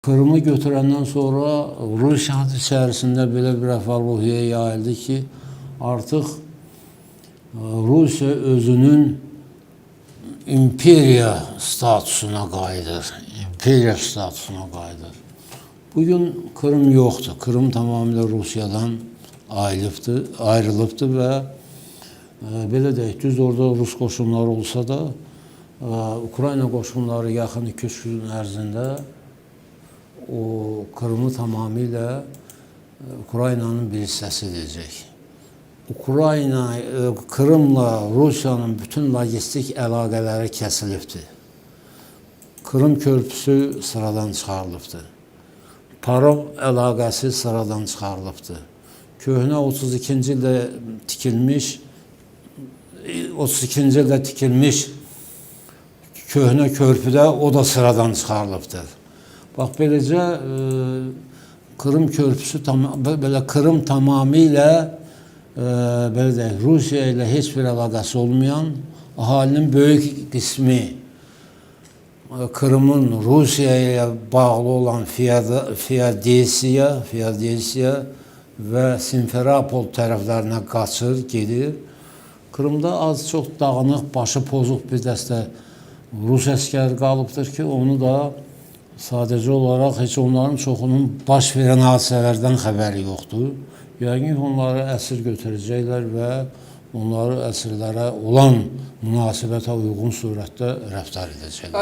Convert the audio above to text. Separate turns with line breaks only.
Kırım'ı götürəndən sonra Rusiya içərisində belə bir əhval-ruhiyyə yayıldı ki, artıq Rusiya özünün imperiya statusuna qayıdır. İmperiya statusuna qayıdır. Bugün Kırım yoxdur. Kırım tamamilə Rusiyadan ayrılıbdır və belə deyək, düz orada Rus qoşunları olsa da, Ukrayna qoşunları yaxın 2-3 gün ərzində o Kırımı tamamilə Ukraynanın bir hissəsi edəcək. Kırımla Rusiyanın bütün logistik əlaqələri kəsilibdir. Kırım körpüsü sıradan çıxarılıbdır. Parom əlaqəsi sıradan çıxarılıbdır. Köhnə 32-ci ildə tikilmiş köhnə körpüdə o da sıradan çıxarılıbdır. Bax, beləcə Kırım körpüsü, Kırım tamamilə belə deyək, Rusiya ilə heç bir əlaqəsi olmayan, əhalinin böyük qismi Kırımın Rusiya ilə bağlı olan Feodesiya və Simferopol tərəflərinə qaçır, gedir. Kırımda az-çox dağınıq, başı pozuq bir dəstə Rus əskəri qalıbdır ki, onu da sadəcə olaraq heç onların çoxunun baş verən hadisələrdən xəbəri yoxdur. Yəqin onları əsir götürəcəklər və onları əsirlərə olan münasibətə uyğun surətdə rəftar edəcəklər.